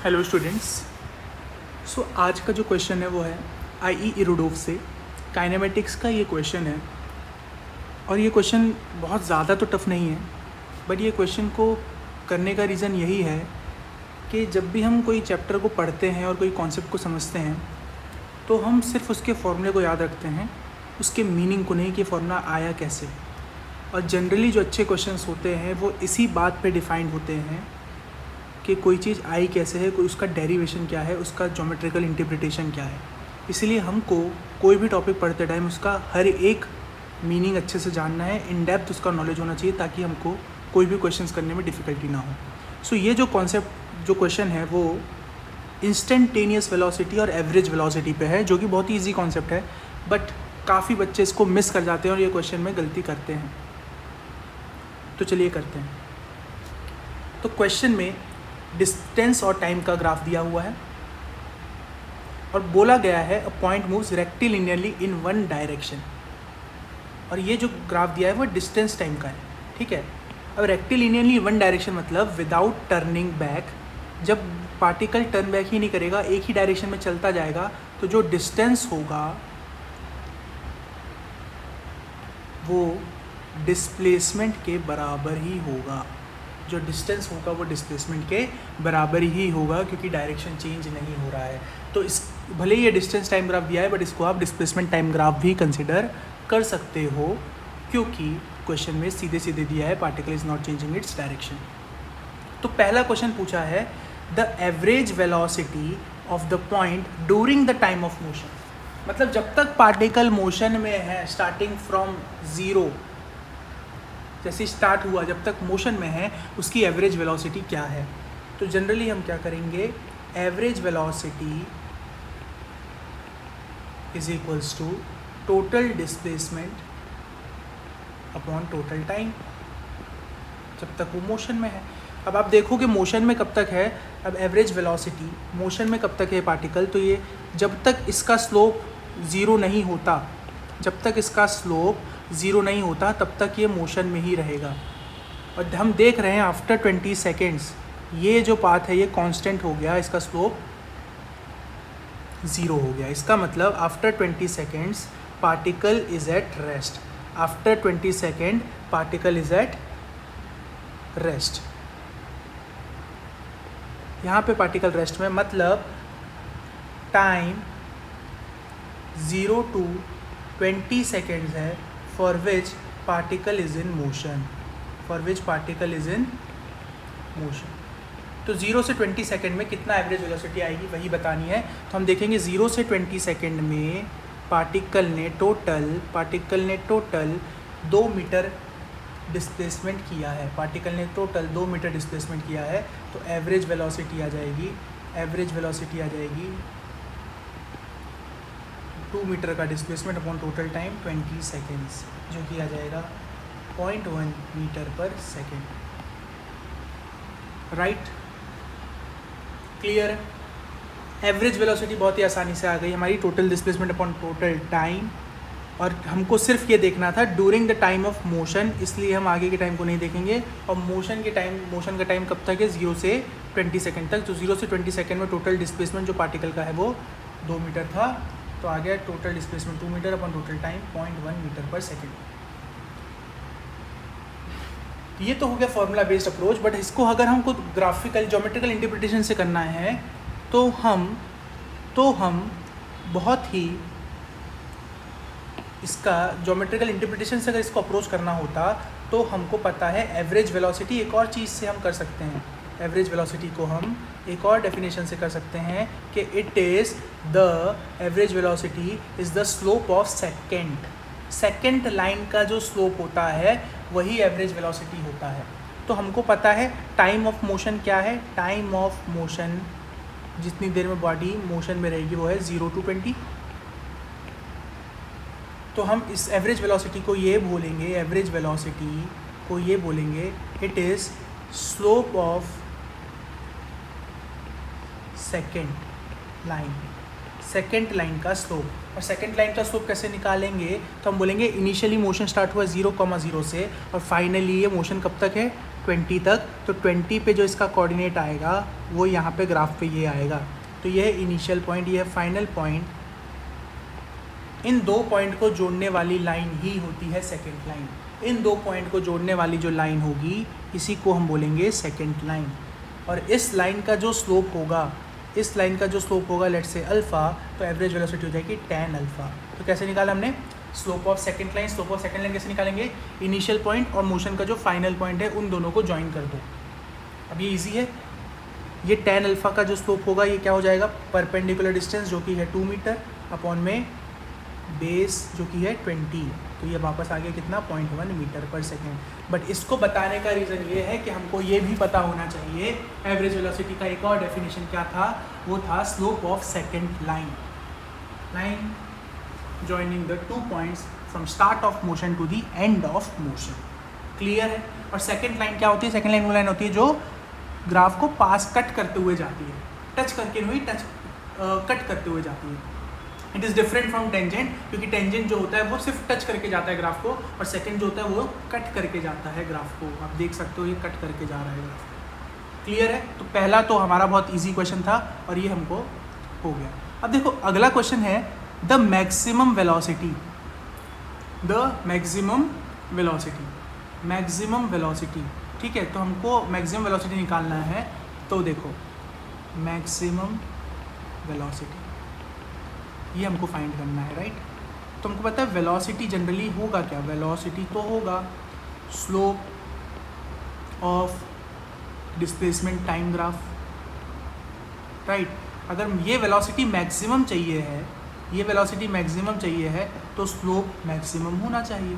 Hello students. आज का जो क्वेश्चन है वो है आई.ई. इरोडोव से काइनेमेटिक्स का ये क्वेश्चन है। और ये क्वेश्चन बहुत ज़्यादा तो टफ नहीं है, बट ये क्वेश्चन को करने का रीज़न यही है कि जब भी हम कोई चैप्टर को पढ़ते हैं और कोई कॉन्सेप्ट को समझते हैं तो हम सिर्फ उसके फॉर्मूले को याद रखते हैं, उसके मीनिंग को नहीं कि फॉर्मूला आया कैसे। और जनरली जो अच्छे क्वेश्चंस होते हैं वो इसी बात पे डिफाइंड होते हैं कि कोई चीज़ आई कैसे है, कोई उसका डेरिवेशन क्या है, उसका ज्योमेट्रिकल इंटरप्रिटेशन क्या है। इसलिए हमको कोई भी टॉपिक पढ़ते टाइम उसका हर एक मीनिंग अच्छे से जानना है, इन डेप्थ उसका नॉलेज होना चाहिए ताकि हमको कोई भी क्वेश्चंस करने में डिफ़िकल्टी ना हो। ये जो कॉन्सेप्ट जो क्वेश्चन है वो इंस्टेंटेनियस वेलोसिटी और एवरेज वेलोसिटी पे है, जो कि बहुत ही ईजी कॉन्सेप्ट है, बट काफ़ी बच्चे इसको मिस कर जाते हैं और ये क्वेश्चन में गलती करते हैं। तो चलिए करते हैं। तो क्वेश्चन में डिस्टेंस और टाइम का ग्राफ दिया हुआ है और बोला गया है a point moves rectilinearly in one direction. और ये जो ग्राफ दिया है वो डिस्टेंस टाइम का है, ठीक है। अब रेक्टिलिनियरली वन डायरेक्शन मतलब विदाउट टर्निंग बैक। जब पार्टिकल टर्न बैक ही नहीं करेगा, एक ही डायरेक्शन में चलता जाएगा, तो जो डिस्टेंस होगा वो डिस्प्लेसमेंट के बराबर ही होगा। जो डिस्टेंस होगा वो डिस्प्लेसमेंट के बराबर ही होगा, क्योंकि डायरेक्शन चेंज नहीं हो रहा है। तो इस भले ही ये डिस्टेंस टाइम ग्राफ दिया है, बट इसको आप डिस्प्लेसमेंट टाइम ग्राफ भी कंसिडर कर सकते हो, क्योंकि क्वेश्चन में सीधे सीधे दिया है particle is not changing its direction. तो पहला क्वेश्चन पूछा है the average velocity of the point during the time of motion. मतलब जब तक पार्टिकल मोशन में है, स्टार्टिंग फ्रॉम ज़ीरो, जैसे स्टार्ट हुआ, जब तक मोशन में है, उसकी एवरेज वेलोसिटी क्या है। तो जनरली हम क्या करेंगे, average velocity is equals to total displacement upon total time, जब तक वो मोशन में है। अब आप देखो कि मोशन में कब तक है। अब एवरेज वेलोसिटी मोशन में कब तक है पार्टिकल, तो ये जब तक इसका स्लोप ज़ीरो नहीं होता, जब तक इसका स्लोप ज़ीरो नहीं होता तब तक ये मोशन में ही रहेगा। और हम देख रहे हैं आफ्टर 20 सेकेंड्स ये जो पाथ है ये कांस्टेंट हो गया, इसका स्लोप ज़ीरो हो गया। इसका मतलब after 20 seconds particle is at rest. After 20 second particle is at rest. यहाँ पे पार्टिकल रेस्ट में, मतलब टाइम 0 to 20 सेकेंड्स है for which particle is in motion, for which particle is in motion। तो 0 से 20 सेकेंड में कितना एवरेज वेलोसिटी आएगी वही बतानी है। तो हम देखेंगे 0 से 20 सेकेंड में पार्टिकल ने टोटल 2 मीटर डिस्प्लेसमेंट किया है। पार्टिकल ने टोटल 2 मीटर डिस्प्लेसमेंट किया है, तो एवरेज वेलोसिटी आ जाएगी, 2 मीटर का displacement upon total time 20 seconds, जो कि आ जाएगा 0.1 metre per second. Right, clear. Average velocity बहुत ही आसानी से आ गई हमारी, total displacement upon total time. और हमको सिर्फ ये देखना था during the time of motion, इसलिए हम आगे के टाइम को नहीं देखेंगे। और मोशन का टाइम कब तक है, 0 से 20 सेकेंड तक। तो 0 से 20 सेकेंड में टोटल डिस्प्लेसमेंट जो पार्टिकल का है वो 2 मीटर था, तो आ गया total displacement 2 metre upon total time 0.1 metre per second. ये तो हो गया फॉर्मूला बेस्ड अप्रोच, बट इसको अगर हमको ग्राफिकल ज्योमेट्रिकल इंटरप्रिटेशन से करना है तो हम बहुत ही इसका ज्योमेट्रिकल इंटरप्रिटेशन से अगर इसको अप्रोच करना होता तो हमको पता है एवरेज वेलोसिटी एक और चीज़ से हम कर सकते हैं। एवरेज वेलोसिटी को हम एक और डेफिनेशन से कर सकते हैं कि it is the average velocity is the slope of second line का जो स्लोप होता है वही एवरेज वेलोसिटी होता है। तो हमको पता है टाइम ऑफ मोशन क्या है। टाइम ऑफ मोशन जितनी देर में बॉडी मोशन में रहेगी वो है 0 to 20। तो हम इस एवरेज वेलोसिटी को ये बोलेंगे, it is slope of second line का स्लोप। और सेकेंड लाइन का स्लोप कैसे निकालेंगे, तो हम बोलेंगे इनिशियली मोशन स्टार्ट हुआ 0,0 से और फाइनली ये मोशन कब तक है 20 तक, तो 20 पे जो इसका कोऑर्डिनेट आएगा वो यहाँ पे ग्राफ पे ये आएगा। तो ये है इनिशियल पॉइंट, ये है फाइनल पॉइंट। इन दो पॉइंट को जोड़ने वाली लाइन ही होती है सेकेंड लाइन। इन दो पॉइंट को जोड़ने वाली जो लाइन होगी इसी को हम बोलेंगे सेकेंड लाइन। और इस लाइन का जो स्लोप होगा, इस लाइन का जो स्लोप होगा लेट्स से अल्फ़ा, तो एवरेज वेलोसिटी हो जाएगी tan अल्फ़ा। तो कैसे निकाला हमने slope of second line? Slope of second line कैसे निकालेंगे? इनिशियल पॉइंट और मोशन का जो फाइनल पॉइंट है उन दोनों को ज्वाइन कर दो। अब ये इजी है। ये tan अल्फ़ा का जो स्लोप होगा ये क्या हो जाएगा? परपेंडिकुलर डिस्टेंस जो कि है 2 मीटर अपॉन में बेस जो कि है 20, तो ये वापस आ गया कितना? 0.1 मीटर पर सेकेंड। बट इसको बताने का रीज़न ये है कि हमको ये भी पता होना चाहिए एवरेज वेलोसिटी का एक और डेफिनेशन क्या था, वो था slope of second line, line joining the 2 points from start of motion to the end of motion. Clear है? और सेकेंड लाइन क्या होती है? सेकेंड लाइन वो लाइन होती है जो ग्राफ को पास कट करते हुए जाती है, टच करके हुई कट करते हुए जाती है। It is different from tangent, क्योंकि टेंजेंट जो होता है वो सिर्फ टच करके जाता है ग्राफ को, और सेकंड जो होता है वो कट करके जाता है ग्राफ को। आप देख सकते हो ये कट करके जा रहा है ग्राफ। क्लियर है? तो पहला तो हमारा बहुत इजी क्वेश्चन था और ये हमको हो गया। अब देखो अगला क्वेश्चन है the maximum velocity. The maximum velocity, maximum velocity, ठीक है। तो हमको मैक्सिमम वेलोसिटी निकालना है। तो देखो मैक्सिमम वेलोसिटी ये हमको फाइंड करना है, राइट। तो हमको पता है वेलोसिटी जनरली होगा क्या? वेलोसिटी तो होगा slope of displacement time graph, right. अगर ये वेलोसिटी मैक्सिमम चाहिए है, ये वेलोसिटी मैक्सिमम चाहिए है, तो स्लोप मैक्सिमम होना चाहिए।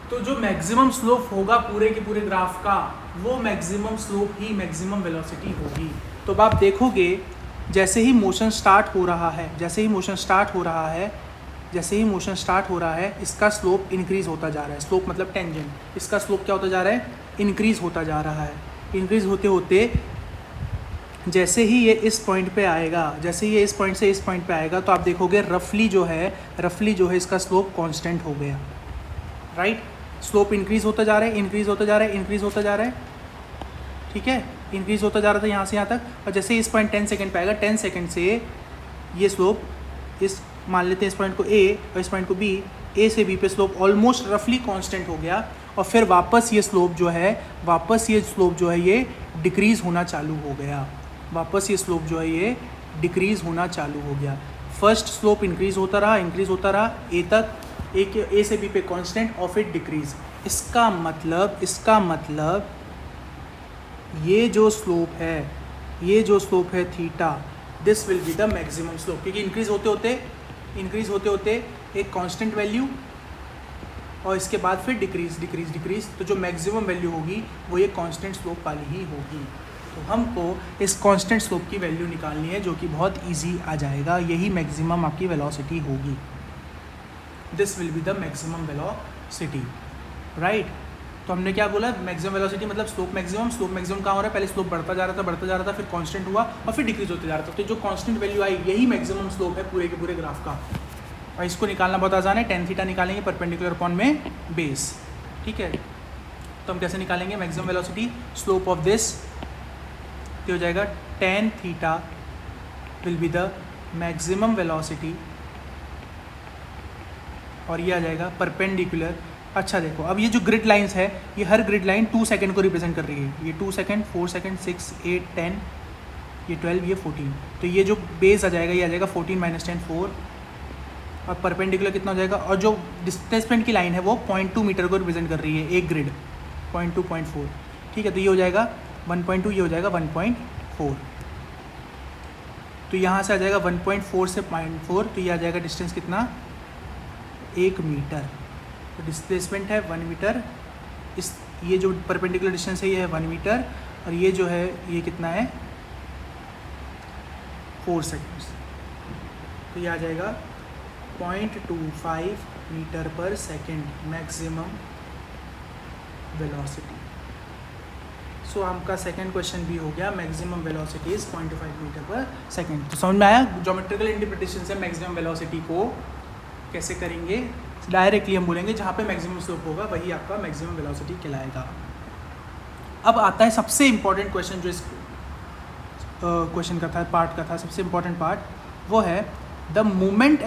तो जो मैक्सिमम स्लोप होगा पूरे के पूरे ग्राफ का, वो मैक्सिमम स्लोप ही मैक्सिमम वेलोसिटी होगी। तो अब आप देखोगे जैसे ही मोशन स्टार्ट हो रहा है, जैसे ही मोशन स्टार्ट हो रहा है, जैसे ही मोशन स्टार्ट हो रहा है, इसका स्लोप इंक्रीज़ होता जा रहा है। स्लोप मतलब टेंजेंट, इसका स्लोप क्या होता जा रहा है? इंक्रीज़ होता जा रहा है। इंक्रीज़ होते होते जैसे ही ये इस पॉइंट पे आएगा, जैसे ही ये इस पॉइंट से इस पॉइंट पे आएगा, तो आप देखोगे रफली जो है इसका स्लोप कांस्टेंट हो गया, राइट। स्लोप इंक्रीज़ होता जा रहा है, इंक्रीज़ होता जा रहा है, इंक्रीज़ होता जा रहा है, ठीक है। इंक्रीज़ होता जा रहा था यहाँ से यहाँ तक, और जैसे इस पॉइंट 10 सेकंड पे आएगा, 10 सेकंड से ये स्लोप, इस मान लेते हैं इस पॉइंट को A और इस पॉइंट को B, A से B पे स्लोप ऑलमोस्ट रफली कांस्टेंट हो गया, और फिर वापस ये स्लोप जो है ये डिक्रीज़ होना चालू हो गया। वापस ये स्लोप जो है ये डिक्रीज़ होना चालू हो गया। फर्स्ट स्लोप इंक्रीज़ होता रहा A तक, A से B पे कांस्टेंट और फिर डिक्रीज़। इसका मतलब ये जो स्लोप है theta, this will be the maximum slope, क्योंकि इंक्रीज़ होते होते एक कांस्टेंट वैल्यू और इसके बाद फिर डिक्रीज़। तो जो मैक्सिमम वैल्यू होगी वो ये कांस्टेंट स्लोप वाली ही होगी। तो हमको इस कांस्टेंट स्लोप की वैल्यू निकालनी है, जो कि बहुत इजी आ जाएगा। यही मैक्सिमम आपकी वेलोसिटी होगी। This will be the maximum velocity, right. तो हमने क्या बोला? मैक्सिमम वेलोसिटी मतलब स्लोप मैक्सिमम कहाँ हो रहा है? पहले स्लोप बढ़ता जा रहा था, फिर कांस्टेंट हुआ और फिर डिक्रीज होते जा रहा था। तो जो कांस्टेंट वैल्यू आई यही मैक्सिमम स्लोप है पूरे के पूरे ग्राफ का। और इसको निकालना बहुत आसान है। tan थीटा निकालेंगे परपेंडिकुलर अपॉन में बेस, ठीक है। तो हम कैसे निकालेंगे maximum velocity? Slope of this हो जाएगा tan theta will be the maximum velocity, और ये आ जाएगा परपेंडिकुलर। अच्छा देखो, अब ये जो ग्रिड लाइंस है, ये हर ग्रिड लाइन 2 सेकंड को रिप्रेजेंट कर रही है। ये 2 सेकंड, 4 सेकंड, 6, 8, 10, ये 12, ये 14। तो ये जो बेस आ जाएगा ये आ जाएगा 14 - 10 4, और परपेंडिकुलर कितना हो जाएगा? और जो डिस्प्लेसमेंट की लाइन है वो 0.2 मीटर को रिप्रेजेंट कर रही है, एक ग्रिड 0.2, 0.4, ठीक है। तो ये हो जाएगा 1.2, ये हो जाएगा 1.4। तो यहाँ से आ जाएगा 1.4 से 0.4, तो ये आ जाएगा डिस्टेंस कितना? 1 मीटर। तो डिस्प्लेसमेंट है 1 मीटर, ये जो परपेंडिकुलर डिस्टेंस है ये है 1 मीटर, और ये जो है ये कितना है? 4 सेकेंड्स। तो ये आ जाएगा 0.25 metre per second maximum velocity. सो आपका सेकेंड क्वेश्चन भी हो गया, maximum velocity is 0.25 metre per second. तो समझ में आया ज्योमेट्रिकल इंटरप्रिटेशन से मैक्सिमम वेलोसिटी को कैसे करेंगे। डायरेक्टली हम बोलेंगे जहाँ पे मैक्सिमम स्लोप होगा वही आपका मैक्सिमम वेलोसिटी कहलाएगा। अब आता है सबसे इम्पॉर्टेंट क्वेश्चन, जो इस क्वेश्चन का था, पार्ट का था, सबसे इम्पॉर्टेंट पार्ट, वो है the moment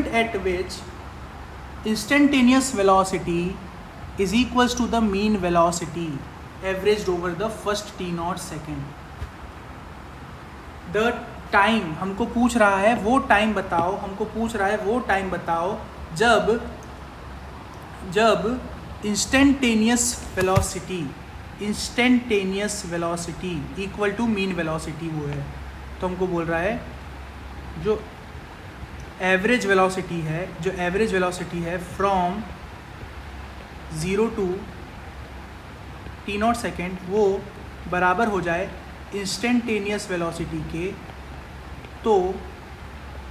at which instantaneous velocity is equals to the mean velocity averaged over the first t0 second. The time हमको पूछ रहा है, वो टाइम बताओ, हमको पूछ रहा है वो टाइम बताओ जब instantaneous velocity equal to mean velocity वो है। तो हमको बोल रहा है जो एवरेज वेलोसिटी है फ्रॉम 0 टू t0 सेकेंड, वो बराबर हो जाए इंस्टेंटेनियस वेलोसिटी के। तो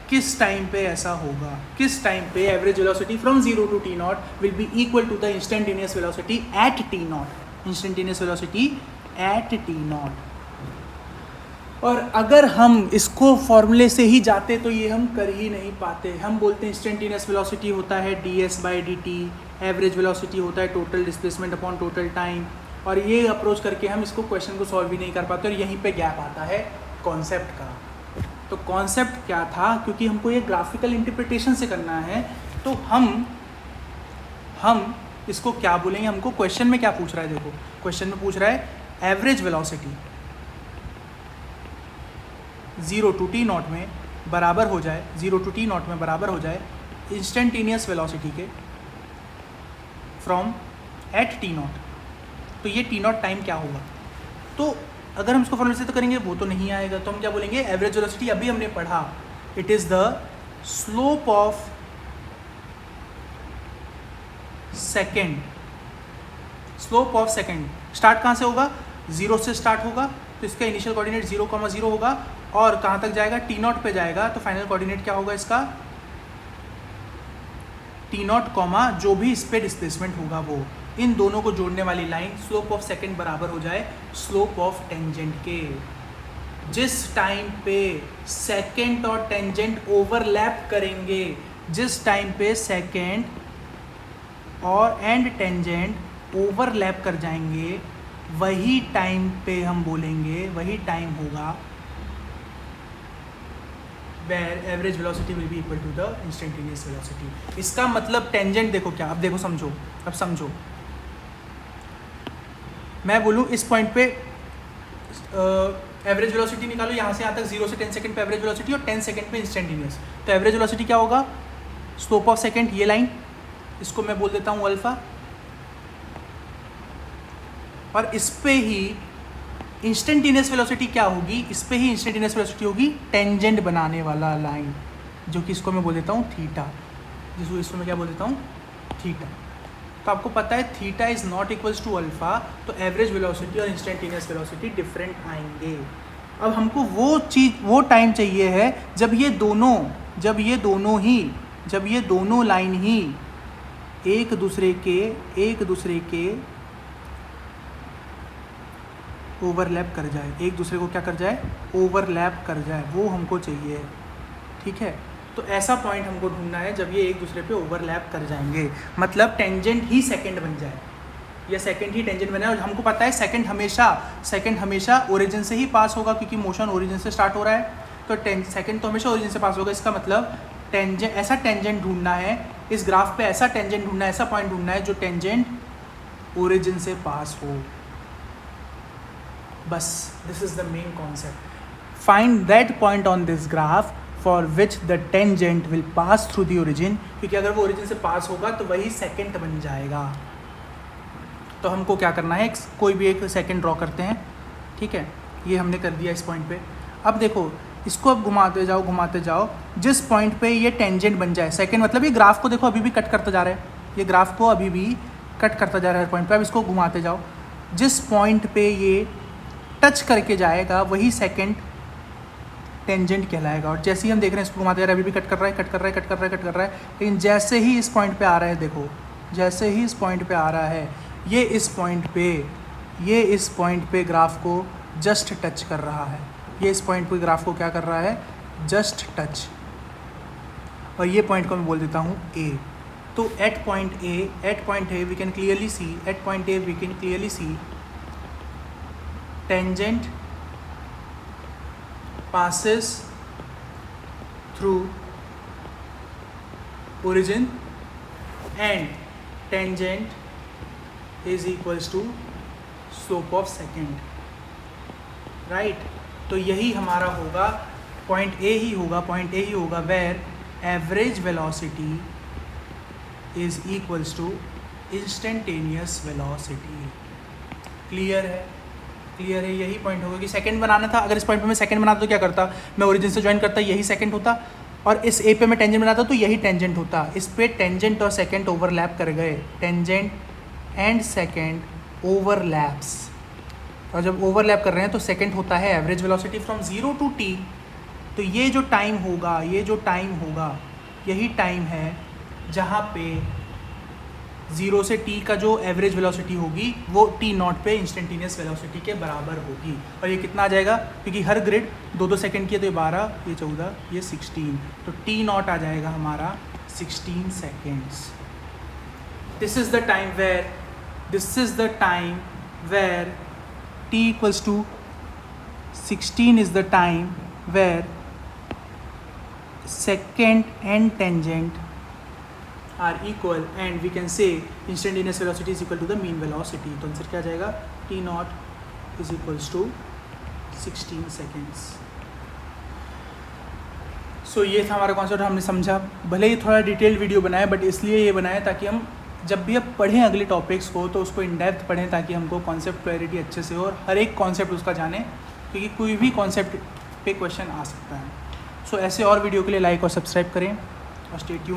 किस टाइम पे ऐसा होगा, किस टाइम पे average velocity from 0 to t0 will be equal to the instantaneous velocity at t0, instantaneous velocity at t0। और अगर हम इसको फॉर्मूले से ही जाते तो ये हम कर ही नहीं पाते। हम बोलते हैं इंस्टेंटेनियस वेलोसिटी होता है ds/dt, एवरेज वेलोसिटी होता है total displacement upon total time, और ये अप्रोच करके हम इसको क्वेश्चन को सॉल्व भी नहीं कर पाते, और यहीं पे गैप आता है कॉन्सेप्ट का। तो कॉन्सेप्ट क्या था, क्योंकि हमको ये ग्राफिकल इंटरप्रिटेशन से करना है, तो हम इसको क्या बोलेंगे, हमको क्वेश्चन में क्या पूछ रहा है, देखो क्वेश्चन में पूछ रहा है एवरेज वेलोसिटी 0 टू t0 में बराबर हो जाए, 0 टू t0 में बराबर हो जाए इंस्टेंटेनियस वेलोसिटी के फ्रॉम एट t0। तो ये t0 टाइम क्या होगा, तो अगर हम इसको फॉर्मूले से तो करेंगे वो तो नहीं आएगा, तो हम क्या बोलेंगे, एवरेज वेलोसिटी अभी हमने पढ़ा, it is the slope of second, start कहाँ से होगा, 0 से स्टार्ट होगा, तो इसका इनिशियल कोऑर्डिनेट 0,0 होगा, और कहाँ तक जाएगा, t0 पे जाएगा, तो फाइनल कोऑर्डिनेट क्या होगा इसका, t0, जो भी इस पे डिस्प्लेसमेंट होगा वो, इन दोनों को जोड़ने वाली लाइन स्लोप ऑफ सेकंड बराबर हो जाए स्लोप ऑफ टेंजेंट के। जिस टाइम पे सेकंड और टेंजेंट ओवरलैप करेंगे, जिस टाइम पे सेकंड और एंड टेंजेंट ओवरलैप कर जाएंगे, वही टाइम पे हम बोलेंगे, वही टाइम होगा where average velocity will be equal to the instantaneous velocity। इसका मतलब टेंजेंट देखो क्या, अब देखो समझो, अब समझो, मैं बोलूँ इस पॉइंट पे एवरेज वेलोसिटी निकालो, यहाँ से यहाँ तक 0 से 10 सेकंड पे एवरेज वेलोसिटी और 10 सेकंड पे इंस्टेंटेनियस, तो एवरेज वेलोसिटी क्या होगा, स्लोप ऑफ सेकंड, ये लाइन, इसको मैं बोल देता हूँ अल्फा, और इस पे ही इंस्टेंटेनियस वेलोसिटी क्या होगी, इस पे ही इंस्टेंटेनियस वेलोसिटी होगी टेंजेंट बनाने वाला लाइन, जो कि इसको मैं बोल देता हूँ थीटा, इसको मैं क्या बोल देता हूँ, थीटा। तो आपको पता है theta is not equals to alpha, तो एवरेज वेलोसिटी और इंस्टेंटेनियस वेलोसिटी डिफरेंट आएंगे। अब हमको वो टाइम चाहिए है जब ये दोनों लाइन ही एक दूसरे के ओवरलैप कर जाए, एक दूसरे को क्या कर जाए, ओवरलैप कर जाए, वो हमको चाहिए, ठीक है। तो ऐसा पॉइंट हमको ढूंढना है जब ये एक दूसरे पे ओवरलैप कर जाएंगे, मतलब टेंजेंट ही सेकंड बन जाए, या सेकंड ही टेंजेंट बने। और हमको पता है सेकंड हमेशा ओरिजिन से ही पास होगा, क्योंकि मोशन ओरिजिन से स्टार्ट हो रहा है, तो सेकंड तो हमेशा ओरिजिन से पास होगा। इसका मतलब ऐसा टेंजेंट ढूंढना है इस ग्राफ पे, ऐसा टेंजेंट ढूंढना है, ऐसा पॉइंट ढूंढना है जो टेंजेंट ओरिजिन से पास हो, बस। This is the main concept. Find that point on this graph for which the tangent will pass through the origin, क्योंकि अगर वो ओरिजिन से पास होगा तो वही सेकंड बन जाएगा। तो हमको क्या करना है, कोई भी एक सेकंड ड्रॉ करते हैं, ठीक है, ये हमने कर दिया इस पॉइंट पे। अब देखो इसको अब घुमाते जाओ, जिस पॉइंट पे ये टेंजेंट बन जाए, सेकंड मतलब ये ग्राफ को देखो अभी भी कट करता जा रहा है, ये ग्राफ को अभी भी कट करता जा रहा है हर पॉइंट पे। अब इसको घुमाते जाओ, जिस पॉइंट पे ये टच करके जाएगा वही सेकंड टेंजेंट कहलाएगा। और जैसे ही हम देख रहे हैं इसको घुमाते जा रहे हैं, अभी भी कट कर रहा है, लेकिन जैसे ही इस पॉइंट पे आ रहा है, देखो जैसे ही इस पॉइंट पे आ रहा है, ये इस पॉइंट पे ग्राफ को जस्ट टच कर रहा है, ये इस पॉइंट पे ग्राफ को क्या कर रहा है, जस्ट टच। और ये पॉइंट को मैं बोल देता हूँ ए। तो at point A we can clearly see tangent passes through origin and tangent is equals to slope of second, right? तो यही हमारा होगा पॉइंट ए ही होगा where average velocity is equals to instantaneous velocity. Clear है? यही point होगा कि सेकंड बनाना था। अगर इस पॉइंट पे मैं सेकंड बनाता तो क्या करता, मैं ओरिजिन से ज्वाइन करता, यही सेकंड होता, और इस ए पे मैं टेंजेंट बनाता तो यही टेंजेंट होता। इस पे टेंजेंट और सेकंड ओवरलैप कर गए, टेंजेंट एंड सेकंड ओवरलैप्स, और जब ओवरलैप कर रहे हैं तो सेकंड होता है average velocity from 0 to t। तो ये जो टाइम होगा यही टाइम है जहाँ पे 0 से t का जो एवरेज वेलोसिटी होगी वो t नॉट पे इंस्टेंटेनियस वेलोसिटी के बराबर होगी। और ये कितना आ जाएगा, क्योंकि हर ग्रिड 2-2 सेकंड की है, तो ये 12, ये 14, ये 16, तो t नॉट आ जाएगा हमारा 16 seconds. This is the time where t equals to 16 is the time where second and tangent are equal and we can say instantaneous velocity is equal to the mean velocity। तो answer क्या आ जाएगा, t not is equals to 16 seconds. So ये था हमारा concept, हमने समझा। भले ही थोड़ा डिटेल्ड वीडियो बनाया, बट इसलिए ये बनाया ताकि हम जब भी अब पढ़ें अगले टॉपिक्स को तो उसको इन डेप्थ पढ़ें, ताकि हमको कॉन्सेप्ट क्लैरिटी अच्छे से हो और हर एक कॉन्सेप्ट उसका जाने, क्योंकि कोई भी कॉन्सेप्ट पे क्वेश्चन आ सकता है। सो ऐसे और वीडियो के लिए लाइक और सब्सक्राइब करें और स्टे ट्यून्ड।